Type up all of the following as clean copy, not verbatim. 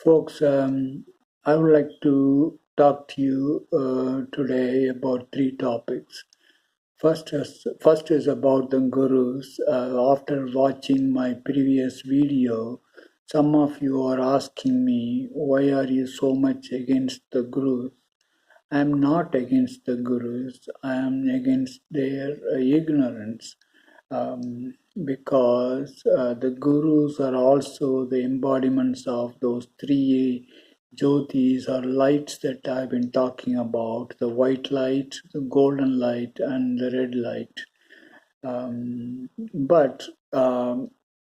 Folks, I would like to talk to you today about three topics. First is about the gurus. After watching my previous video, some of you are asking me, why are you so much against the gurus? I am not against the gurus. I am against their ignorance, because the gurus are also the embodiments of those three jyotis or lights that I've been talking about: the white light, the golden light, and the red light. But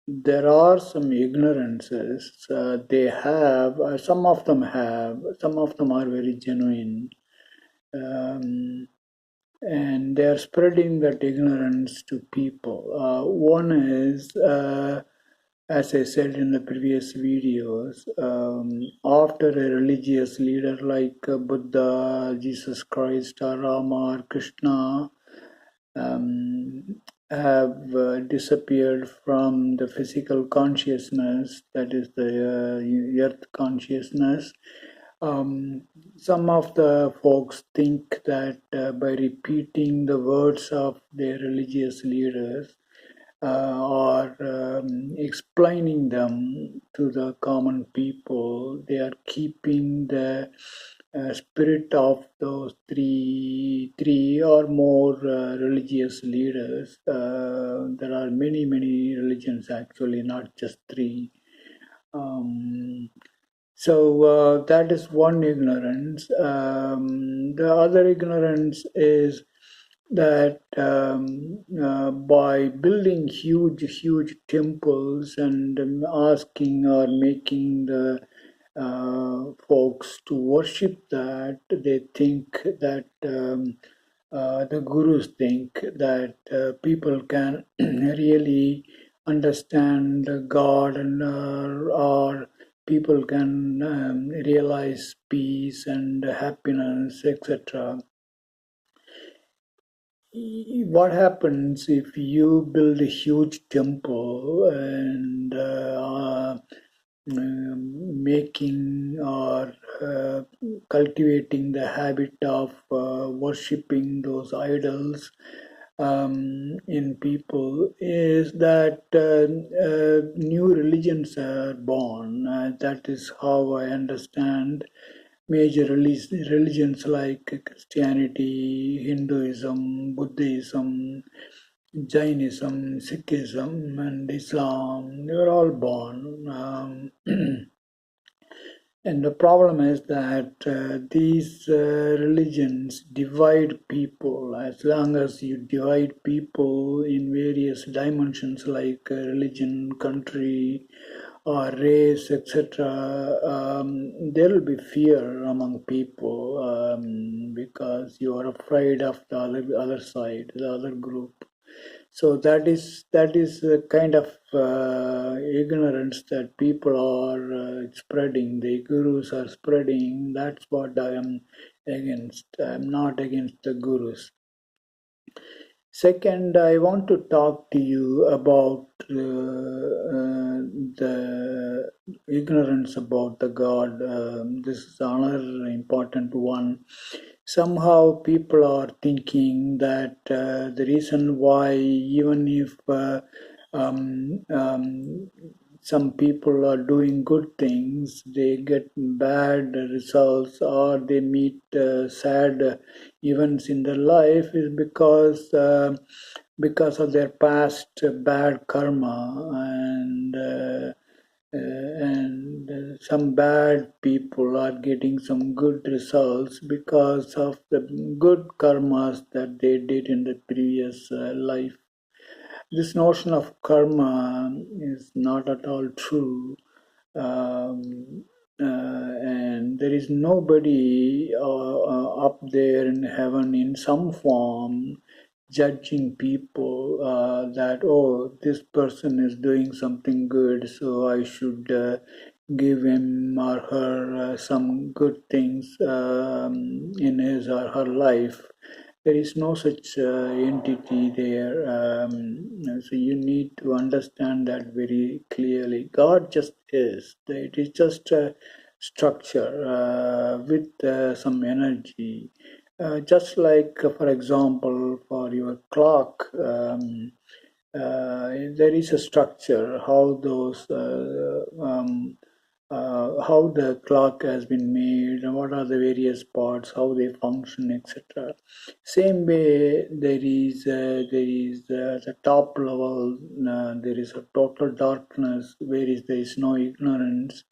there are some ignorances they have. Some of them are very genuine. Um, and they are spreading that ignorance to people. One is, as I said in the previous videos, after a religious leader like Buddha, Jesus Christ, or Rama, or Krishna have disappeared from the physical consciousness, that is the earth consciousness. Some of the folks think that by repeating the words of their religious leaders or explaining them to the common people, they are keeping the spirit of those three or more religious leaders. There are many religions actually, not just three. So that is one ignorance. The other ignorance is that by building huge temples and asking or making the folks to worship that, they think that the gurus think that people can really understand God, and or people can realize peace and happiness, etc. What happens if you build a huge temple and making or cultivating the habit of worshipping those idols in people, is that new religions are born. That is how I understand major religions like Christianity, Hinduism, Buddhism, Jainism, Sikhism, and Islam. They were all born. And the problem is that these religions divide people. As long as you divide people in various dimensions like religion, country, or race, etc., there will be fear among people, because you are afraid of the other side, the other group. So that is a kind of ignorance that people are spreading. The gurus are spreading. That's what I am against. I'm not against the gurus. Second, I want to talk to you about the ignorance about the God. This is another important one. Somehow people are thinking that the reason why, even if some people are doing good things, they get bad results, or they meet sad events in their life, is because of their past bad karma, and some bad people are getting some good results because of the good karmas that they did in the previous life. This notion of karma is not at all true. And there is nobody up there in heaven in some form judging people that, oh, this person is doing something good, so I should give him or her some good things in his or her life. there is no such entity there. So you need to understand that very clearly. God just is. It is just a structure with some energy. Just like, for example, for your clock, there is a structure how those how the clock has been made, what are the various parts, how they function, etc. Same way, there is the top level. There is a total darkness, where there is no ignorance,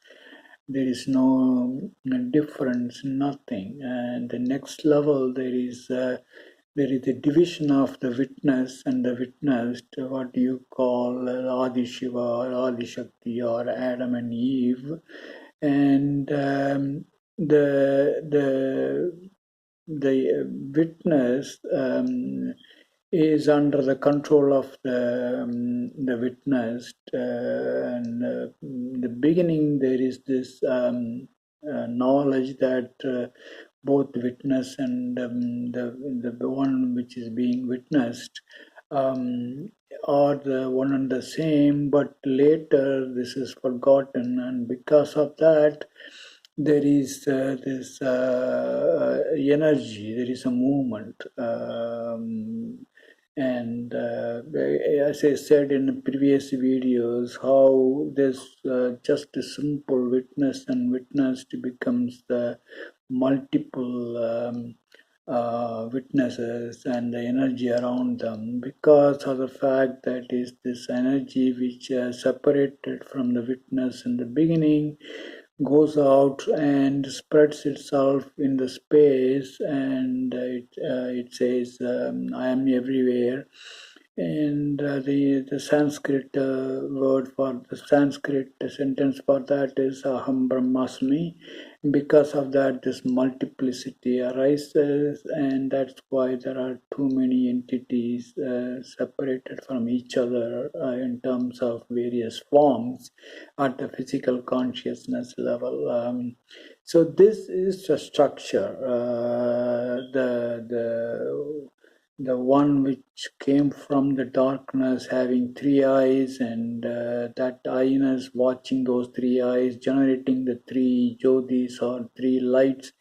there is no difference, nothing. And the next level, there is a division of the witness and the witnessed, what you call Adi Shiva or Adi Shakti or Adam and Eve. And the witness is under the control of the witnessed. And in the beginning, there is this knowledge that both witness and the one which is being witnessed are the one and the same, but later this is forgotten, and because of that, there is this energy, there is a movement. And as I said in previous videos, how this just a simple witness and witnessed becomes the multiple witnesses and the energy around them, because of the fact that is this energy which separated from the witness in the beginning goes out and spreads itself in the space, and it says, I am everywhere. And the Sanskrit word for the Sanskrit sentence for that is Aham Brahmasmi. Because of that, this multiplicity arises, and that's why there are too many entities separated from each other in terms of various forms at the physical consciousness level. So this is the structure. The one which came from the darkness, having three eyes, and that eyes watching those three eyes, generating the three jyotis or three lights,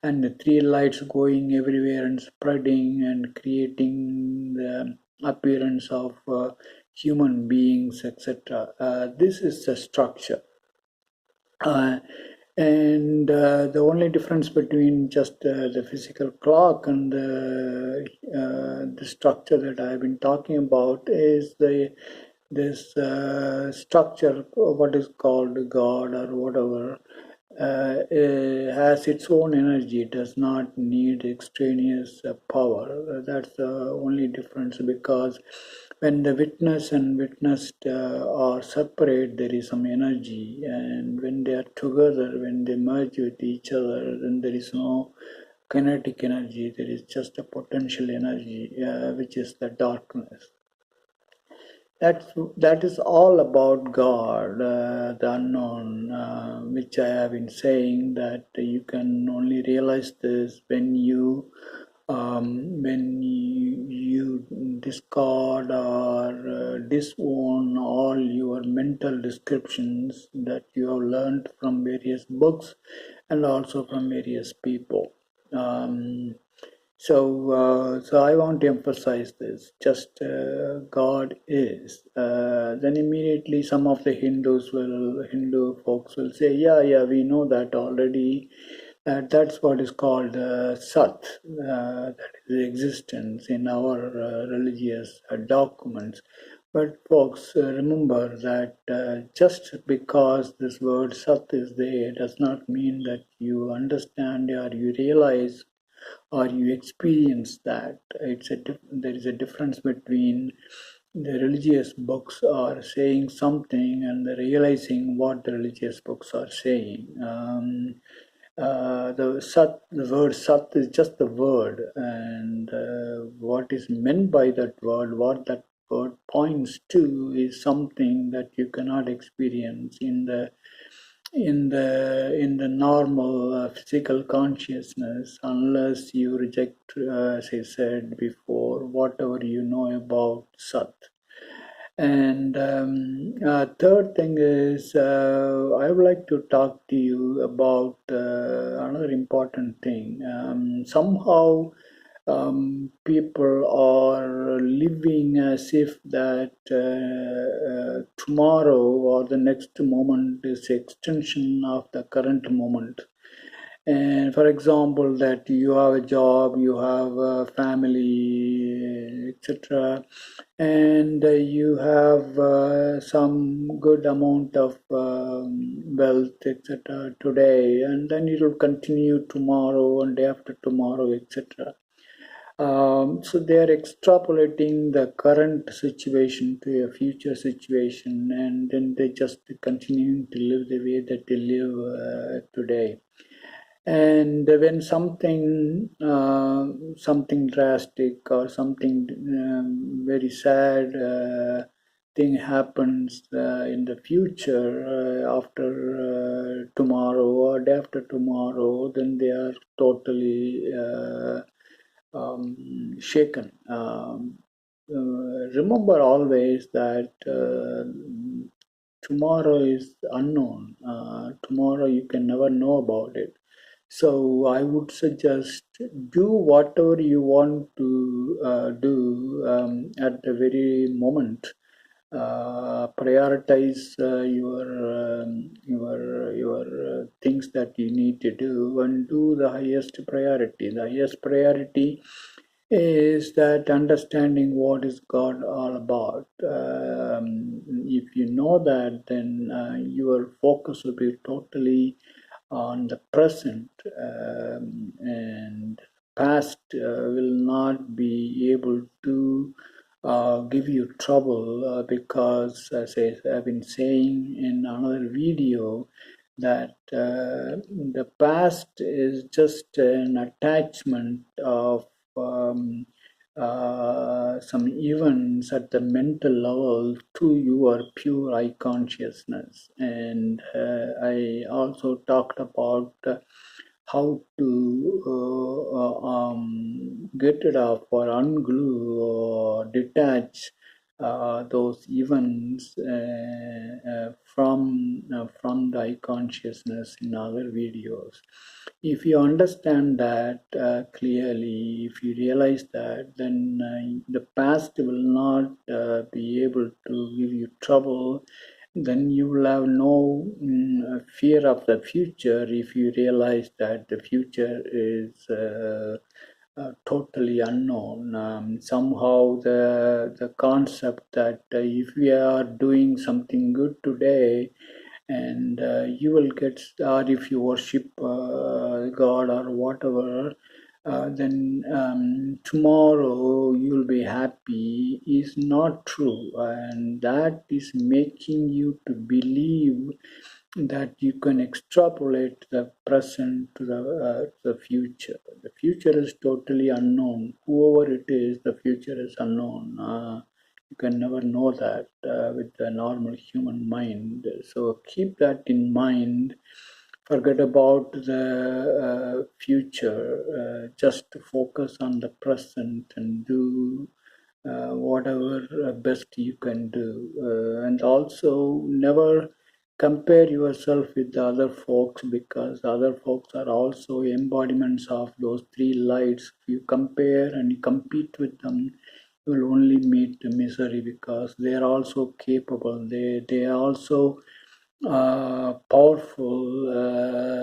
and the three lights going everywhere and spreading and creating the appearance of human beings, etc. This is the structure. And the only difference between just the physical clock and the structure that I've been talking about is this structure, what is called God or whatever, has its own energy, does not need extraneous power. That's the only difference, because when the witness and witnessed are separate, there is some energy, and when they are together, when they merge with each other, then there is no kinetic energy, there is just a potential energy, which is the darkness. That is all about God, the unknown, which I have been saying that you can only realize this when you discard or disown all your mental descriptions that you have learned from various books and also from various people. So I want to emphasize this. Just God is. Then immediately some of the Hindu folks will say, yeah, we know that already. That's what is called Sat. That is existence in our religious documents. But folks, remember that just because this word Sat is there does not mean that you understand or you realize or you experience that. There is a difference between the religious books are saying something and the realizing what the religious books are saying. The word Sat is just the word, and what is meant by that word, what that word points to, is something that you cannot experience in the normal physical consciousness, unless you reject, as I said before, whatever you know about Sat. And third thing is, I would like to talk to you about another important thing. Somehow, people are living as if that tomorrow or the next moment is extension of the current moment. And for example, that you have a job, you have a family, etc., and you have some good amount of wealth, etc., today, and then it will continue tomorrow and day after tomorrow, etc. So they are extrapolating the current situation to a future situation, and then they just continue to live the way that they live today. And when something drastic or something very sad thing happens in the future after tomorrow or day after tomorrow, then they are totally shaken. Remember always that tomorrow is unknown. Tomorrow you can never know about it. So I would suggest do whatever you want to do at the very moment. Prioritize your things that you need to do and do the highest priority. The highest priority is that understanding what is God all about. If you know that, then your focus will be totally on the present, and past will not be able to give you trouble because, as I've been saying in another video, that the past is just an attachment of some events at the mental level to your pure eye consciousness. And I also talked about how to get rid of or unglue or detach those events from the eye consciousness in other videos. If you understand that clearly, if you realize that, then the past will not be able to give you trouble. Then you will have no fear of the future if you realize that the future is totally unknown. Somehow the concept that if we are doing something good today, and you will get, or if you worship God or whatever, then tomorrow you'll be happy is not true, and that is making you to believe that you can extrapolate the present to the future. The future is totally unknown. Whoever it is, the future is unknown. You can never know that with the normal human mind. So keep that in mind. Forget about the future. Just focus on the present and do whatever best you can do. And also never compare yourself with the other folks, because the other folks are also embodiments of those three lights. If you compare and you compete with them, you will only meet misery, because they are also capable. They are also powerful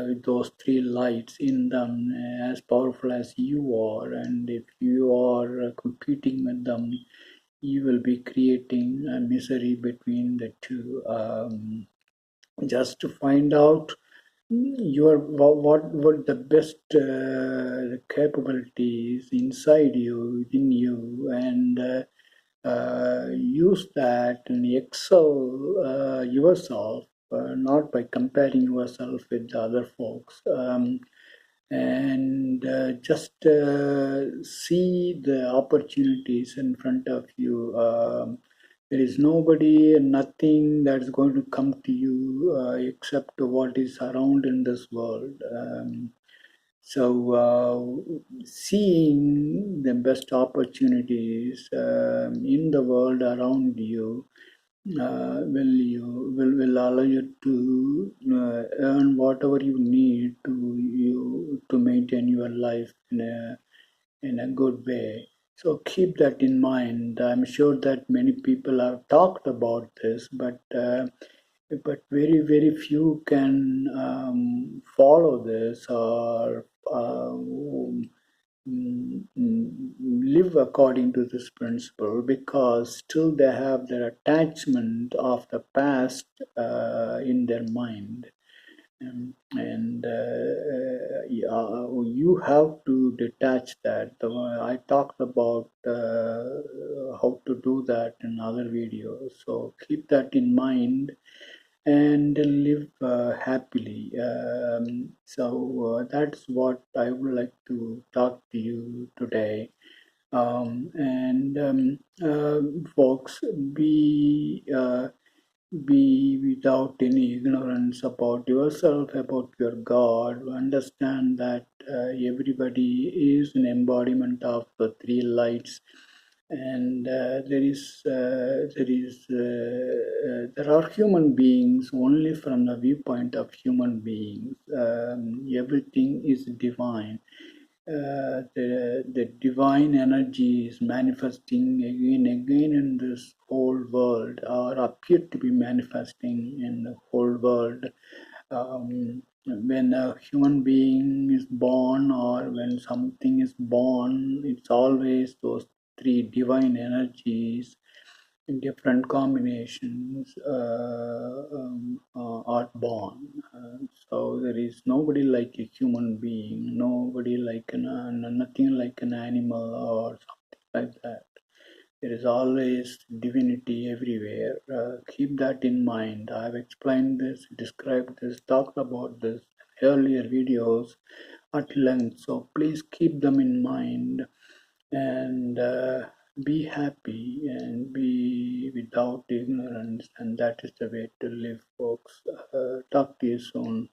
with those three lights in them, as powerful as you are. And if you are competing with them, you will be creating a misery between the two. Just to find out your what the best capabilities inside you, within you, and use that and excel yourself, not by comparing yourself with the other folks. And just see the opportunities in front of you. There is nobody and nothing that is going to come to you except what is around in this world. Seeing the best opportunities in the world around you will allow you to earn whatever you need to maintain your life in a good way. So keep that in mind. I'm sure that many people have talked about this, but very few can follow this or live according to this principle because still they have their attachment of the past in their mind. Yeah, you have to detach that. I talked about how to do that in other videos. So keep that in mind and live happily. That's what I would like to talk to you today. Folks, be without any ignorance about yourself, about your God. Understand that everybody is an embodiment of the three lights, and there are human beings only from the viewpoint of human beings. Everything is divine. The divine energy is manifesting again in this whole world, or appear to be manifesting in the whole world. When a human being is born, or when something is born, it's always those three divine energies in different combinations are born. So there is nobody like a human being, nobody like nothing like an animal or something like that. There is always divinity everywhere. Keep that in mind. I have explained this, described this, talked about this in earlier videos at length. So please keep them in mind and be happy and be without ignorance. And that is the way to live, folks. Talk to you soon.